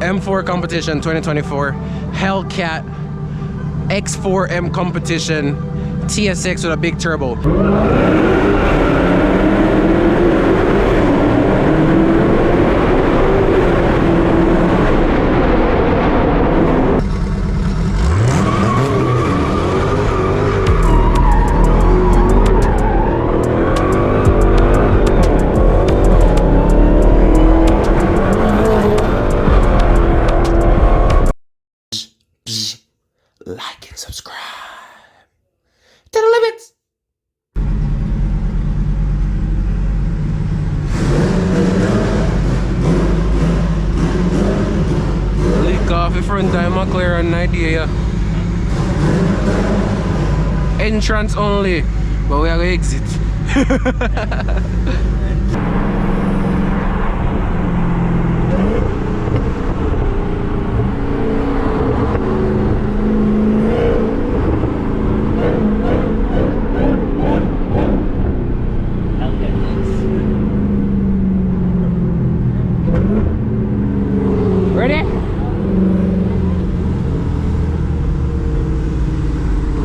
M4 competition 2024, Hellcat X4M competition, TSX with a big turbo. Like and subscribe to the limits. Leak off in front of McLaren 98. Entrance only, but we are going to exit. Ready?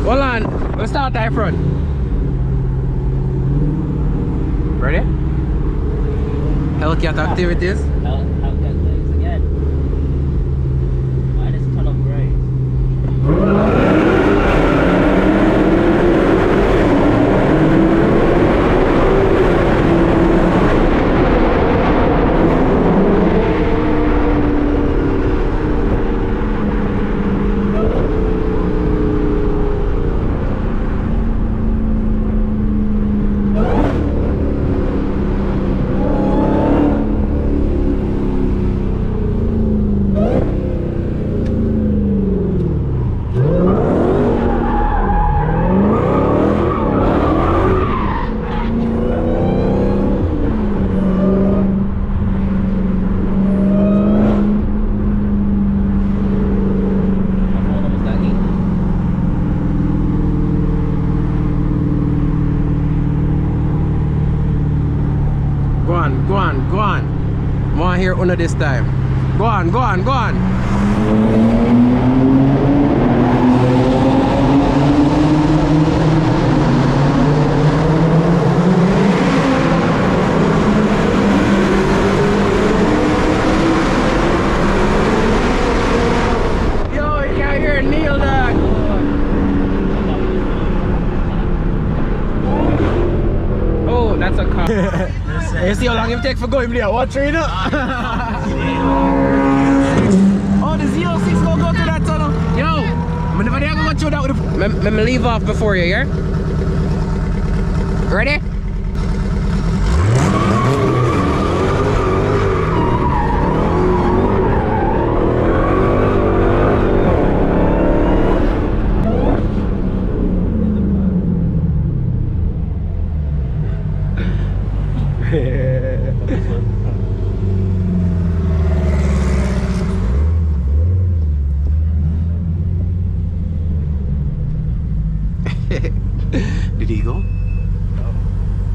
Hold on, let's start that front. Ready? Hellcat activities. Hellcat legs again. Minus ton of grade. Go on. I want to hear Una this time. Go on. Yo, you can't hear Neil, dog. Oh, that's a car. You see how long it take for going there? Watch right now. Oh, the 06 gonna go to that tunnel. Yo, I'm never there gonna go through that with the... Let me leave off before you, yeah? Ready? Did he go? No.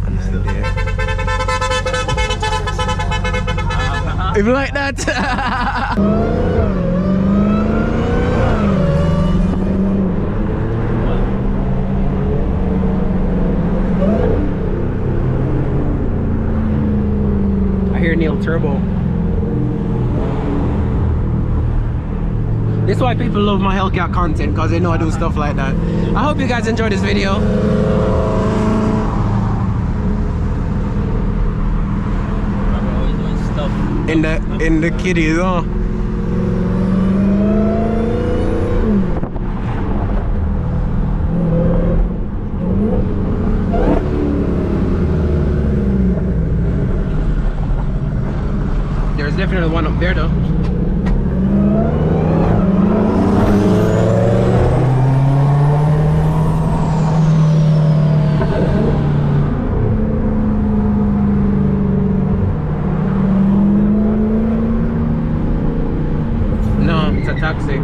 And then there. If you like that. I hear Neil Turbo. This is why people love my Hellcat content, because they know I do stuff like that. I hope you guys enjoyed this video. In the kiddies, huh? There's definitely one up there though. Taxi.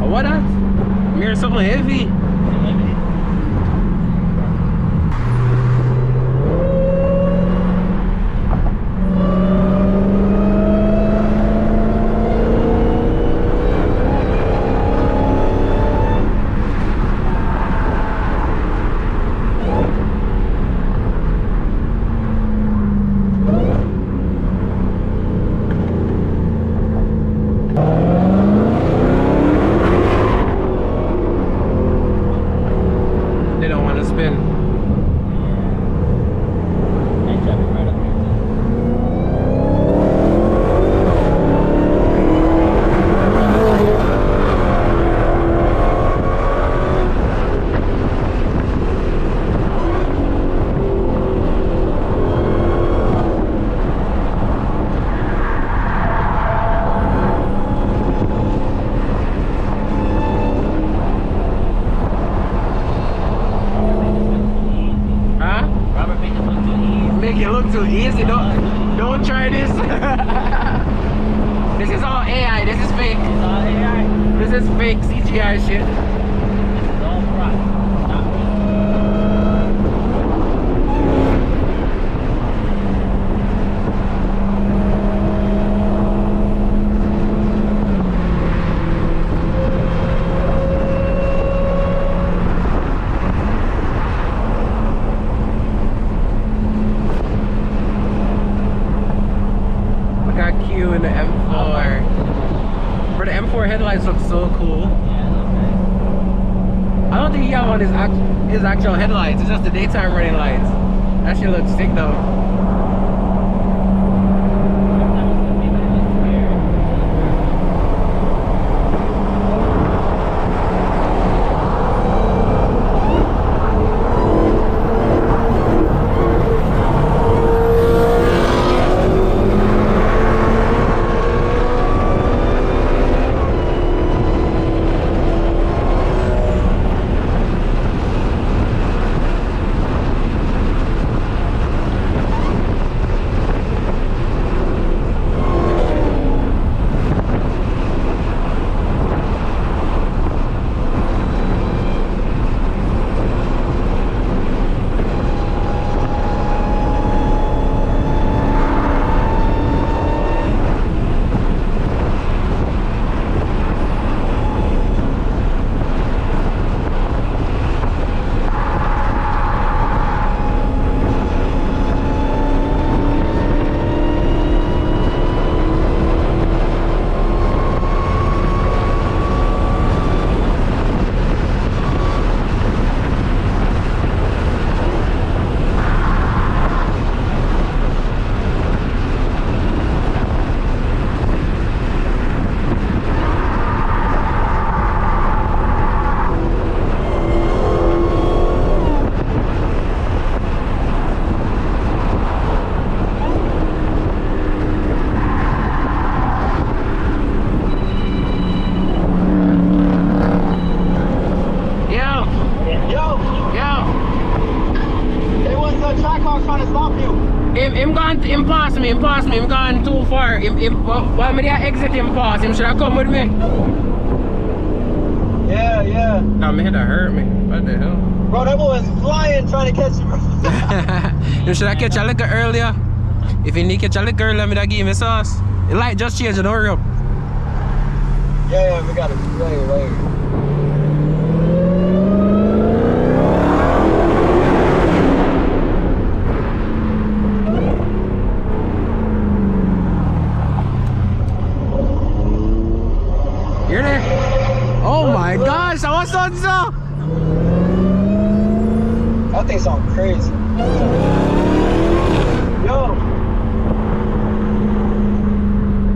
Oh, what that? Here's something heavy. You look too easy. Don't try this. This is all AI. This is fake. It's all AI. This is fake CGI shit. It's all front. Not me. Look how cute in the M4. Bro, the M4 headlights look so cool. Yeah, okay. I don't think he got on his actual headlights. It's just the daytime running lights. That shit looks sick though. Him pass me, him gone too far. Why me exit him pass? Him should have come with me. Yeah. Nah, my head hurt me. What the hell? Bro, that boy was flying trying to catch you. You should have catch a liquor earlier. If you need to catch a liquor earlier, me da give me sauce. The light just changed, don't hurry up. Yeah, we got it. Right here. You're there? Oh my gosh, what's on so? That thing sounds crazy. Yo!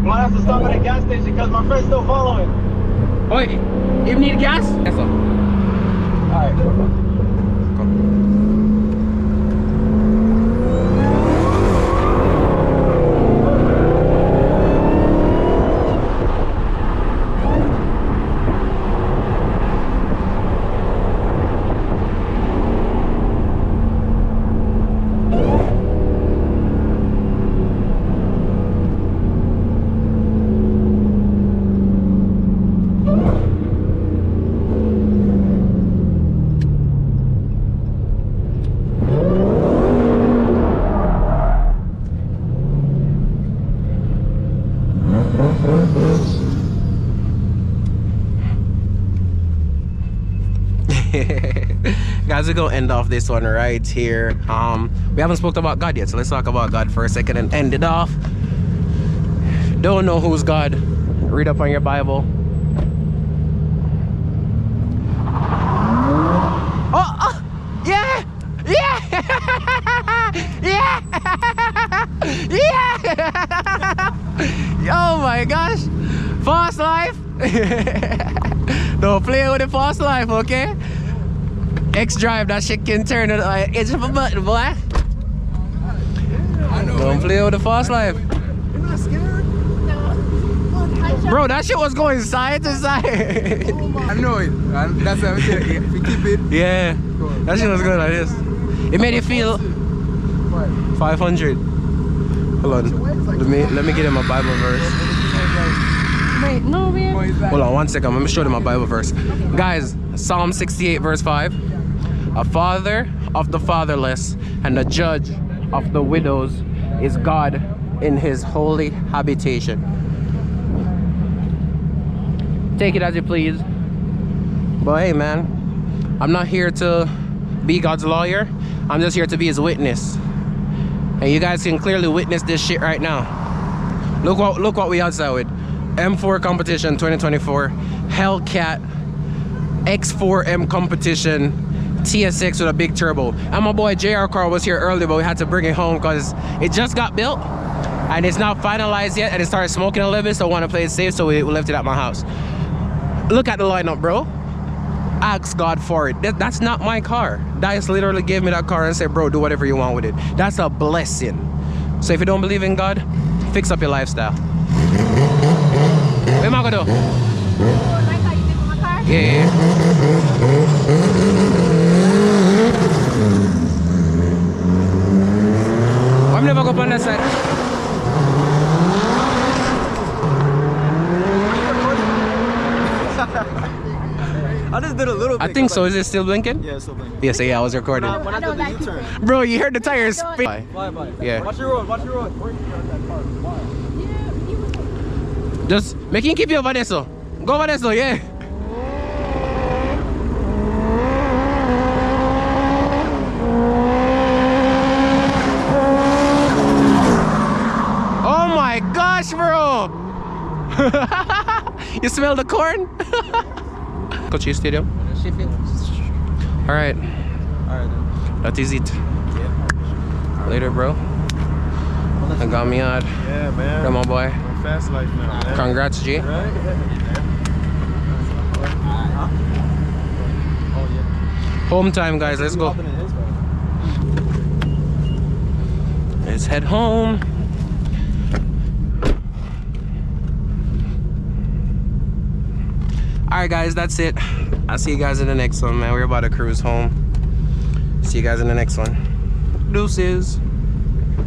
Might have to stop at a gas station because my friend's still following. Wait, you need gas? Yes, sir. Alright, go. Guys, we're gonna end off this one right here. We haven't spoken about God yet, so let's talk about God for a second and end it off. Don't know who's God? Read up on your Bible. Yeah! Oh my gosh! Fast life! Don't play with the fast life, okay? X drive, that shit can turn it like edge of a button, boy. Don't play with the fast life. You're not scared? Bro, that shit was going side to side. I know it. And that's why I'm saying if you keep it. Yeah. That shit was going like this. It made you feel. 500. Hold on. Let me get him a Bible verse. Wait, no, man. Hold on 1 second. Let me show them a Bible verse. Guys, Psalm 68 verse 5. A father of the fatherless and a judge of the widows is God in his holy habitation. Take it as you please. But hey man, I'm not here to be God's lawyer. I'm just here to be his witness. And you guys can clearly witness this shit right now. Look what we outside with. M4 competition 2024, Hellcat X4M competition, TSX with a big turbo. And my boy JR car was here earlier, but we had to bring it home because it just got built and it's not finalized yet, and it started smoking a little bit, so I want to play it safe, so we left it at my house. Look at the lineup, bro. Ask God for it. That's not my car. Dice literally gave me that car and said, bro, do whatever you want with it. That's a blessing. So if you don't believe in God, fix up your lifestyle. What am I gonna do? Like how you did with my car? Yeah. I'm never go on that side. I just did a little bit. I think so. Is it still blinking? Yeah, it's still blinking. Yes, yeah, I was recording. When I did the U-turn. Bro, you heard the tires spin. Fly by. Yeah. Watch your road, watch your road. Where you got that car? Why? Just make him keep you over there, so. Go over there, so, yeah. Oh my gosh, bro! You smell the corn? Coach Stadium. All right. That is it. Yeah. Later, bro. I got me out. Yeah, man. Come on, boy. Fast life now, man. Congrats, G. Right? Home time, guys. Let's go. Let's head home. Alright guys, that's it. I'll see you guys in the next one, man. We're about to cruise home. See you guys in the next one. Deuces.